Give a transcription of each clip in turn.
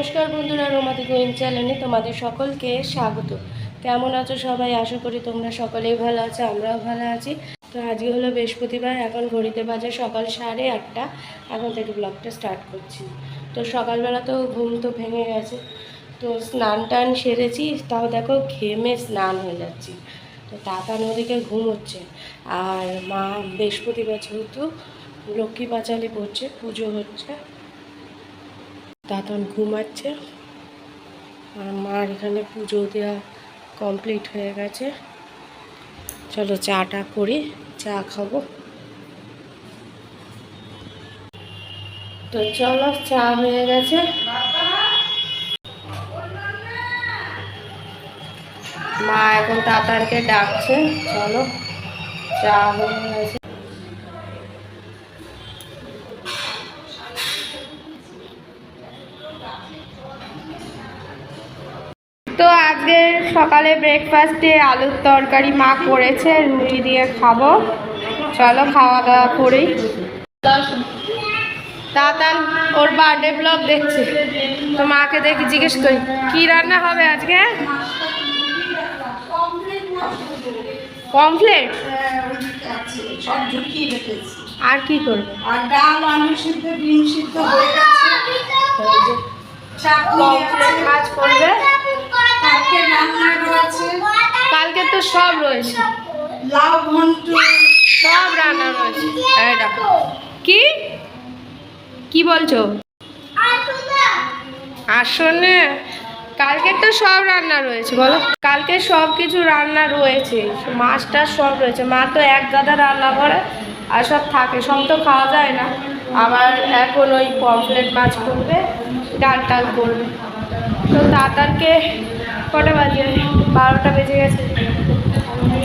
নমস্কার বন্ধুরা, রোমাদি গোয়িং চ্যানেলে তোমাদের সকলকে স্বাগত। কেমন আছো সবাই? আশা করি তোমরা সকলেই ভালো আছো, আমরাও ভালো আছি। তো আজকে হলো বৃহস্পতিবার, এখন ঘড়িতে বাজে সকাল 8:30। এখন থেকে ব্লগটা স্টার্ট করছি। তো সকালবেলা তো ঘুম তো ভেঙে গেছে, তো স্নান টান সেরেছি, তাও দেখো ঘেমে স্নান হয়ে যাচ্ছি। তো তাতান ওদিকে ঘুম হচ্ছে, আর মা বৃহস্পতিবার যেহেতু লক্ষ্মী পাঁচালি পড়ছে, পুজো হচ্ছে, দাদন ঘুমাচ্ছে। আর মার এখানে পুজো দেওয়া কমপ্লিট হয়ে গেছে। চলো চাটা করি, চা খাবো। তো চলো, চা হয়ে গেছে। মা এখন তাতারকে ডাকছে, চলো চা হয়ে গেছে। তো আজকে সকালে ব্রেকফাস্টে আলুর তরকারি মা করেছে, রুটি দিয়ে খাবো। চলো খাওয়া দাওয়া করি। তাতান ওর বার্থডে ব্লগ দেখছে, তো মাকে দেখি জিজ্ঞেস করি কি রান্না হবে আজকে। পমফ্লেট আর কি করবে? আর ডাল, আলু সিদ্ধ, ডিম সিদ্ধ হয়ে গেছে। পমফ্লেট মাছ করবে। কালকে রান্না রয়েছে, কালকে তো সব রয়েছে, লাউ ঘন্ট সব রান্না রয়েছে। এই দেখো কি কি বলছো? আসলে কালকে তো সব রান্না রয়েছে, বলো। কালকে সব কিছু রান্না রয়েছে, মাছটা সব রয়েছে। মা তো এক গাদা রান্না করে, আর সব থাকে, সব তো খাওয়া যায় না। আবার এখন ওই পমফ্লেট মাছ করবে, ডাল টাল করবে। তো তাতারকে কটা বাজে? 12টা বেজে গেছে।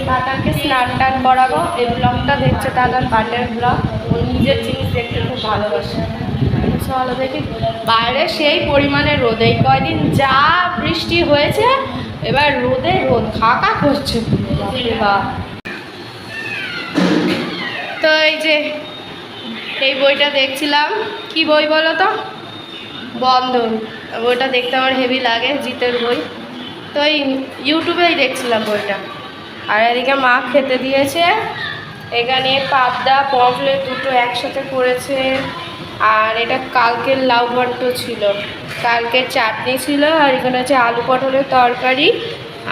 তাতারকে স্নান টান করাবো। এই ব্লগটা দেখছে তাতার বার্থডে ব্লগ, ও নিজের জিনিস দেখতে খুব ভালোবাসে। চলো দেখি। বাইরে সেই পরিমাণে রোদ, এই কয়দিন যা বৃষ্টি হয়েছে, এবার রোদে রোদ খাকা করছে। তো এই যে এই বইটা দেখছিলাম, কি বই বলো তো? বন্ধন। বইটা দেখতে আমার হেভি লাগে, জিতের বই। তো এই ইউটিউবেই দেখছিলাম বইটা। আর এদিকে মা খেতে দিয়েছে, এখানে পাবদা পমফ্লেট দুটো একসাথে করেছে। আর এটা কালকের লাউ ঘন্ট ছিল, কালকের চাটনি ছিল, আর এখানে আছে আলু পটলের তরকারি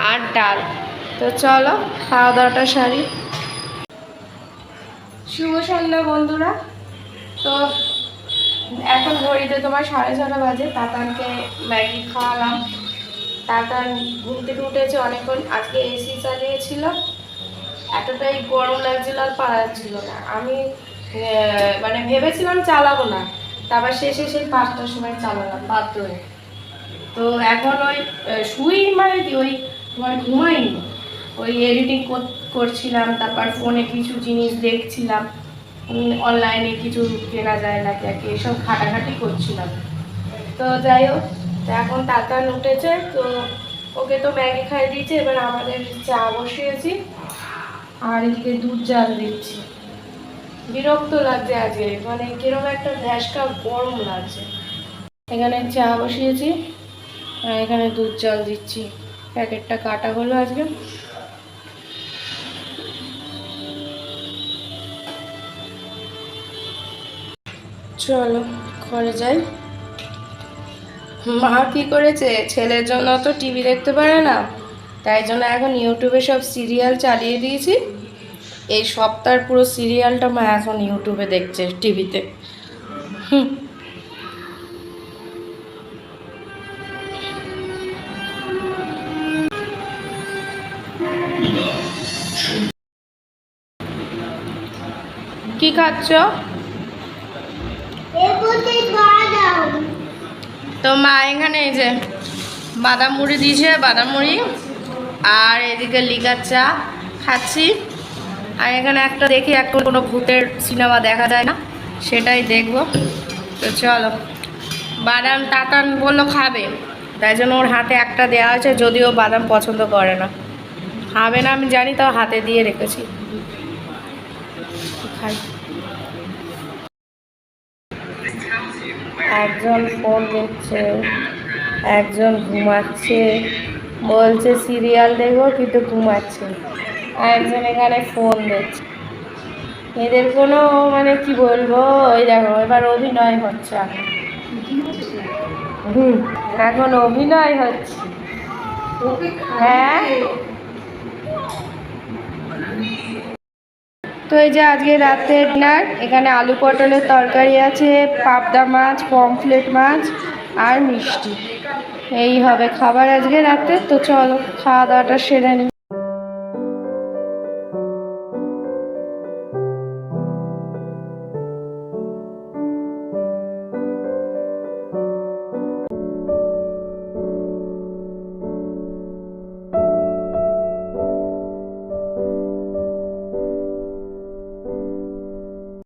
আর ডাল। তো চলো খাওয়া দাওয়াটা সারি। শুভ সন্ধ্যা বন্ধুরা। তো এখন ঘড়িতে তোমার 6:30 বাজে। তাতানকে ম্যাগি খাওয়ালাম। তাতান ঘুম থেকে উঠেছে অনেকক্ষণ, আজকে এসি চালিয়েছিল, এতটাই গরম লাগছিল আর পারা যাচ্ছিল না। আমি মানে ভেবেছিলাম চালাবো না, তারপর শেষে সেই 5টার সময় চালালাম বাধ্য হয়ে। তো এখন ওই শুই মানে কি, ওই তোমার ঘুমাইনি, ওই এডিটিং করছিলাম, তারপর ফোনে কিছু জিনিস দেখছিলাম, অনলাইনে কিছু কেনা যায় নাকি আর কি, এসব ঘাটাঘাটি করছিলাম। তো যাই হোক, এখন তাতান উঠেছে, তো ওকে তো ম্যাগি খাইয়ে দিয়েছে, এবার আমাদের চা বসিয়েছি, আর এদিকে দুধ জাল দিচ্ছি। বিরক্ত লাগছে আজকে, মানে কিরকম একটা ভ্যাসকা গরম লাগছে। এখানে চা বসিয়েছি, আর এখানে দুধ জাল দিচ্ছি। প্যাকেটটা কাটা হলো আজকে। চলো ঘরে যাই। মা কি করেছে, ছেলের জন্য তো টিভি দেখতে পারে না, তাই জন্য এখন ইউটিউবে সব সিরিয়াল চালিয়ে দিয়েছি। এই সপ্তাহের পুরো সিরিয়ালটা মা এখন ইউটিউবে দেখছে, টিভিতে। কি খাচ্ছ? তো মা এখানে এই যে বাদাম মুড়ি দিয়েছে, বাদাম মুড়ি, আর এদিকে লিকার চা খাচ্ছি। আর এখানে একটা দেখি, এখন কোনো ভূতের সিনেমা দেখা যায় না, সেটাই দেখবো। তো চলো। বাদাম তাতান বললো খাবে, তাই জন্য ওর হাতে একটা দেওয়া হয়েছে, যদিও বাদাম পছন্দ করে না, খাবে না আমি জানি, তাও হাতে দিয়ে রেখেছি। খাই। একজন ফোন দেখছে, একজন ঘুমাচ্ছে, বলছে সিরিয়াল দেখবো কিন্তু ঘুমাচ্ছে, আর একজন এখানে ফোন দেখছে। এদের কোনো মানে কি বলবো, ওই দেখো এবার অভিনয় হচ্ছে এখন। এখন অভিনয় হচ্ছে। হ্যাঁ, তো এই যে আজকে রাতের ডিনার, এখানে আলু পটলের তরকারি আছে, পাবদা মাছ, পমফ্লেট মাছ আর মিষ্টি। এই হবে খাবার আজকে রাতে। তো চলো খাওয়া দাওয়াটা সেরে নিই।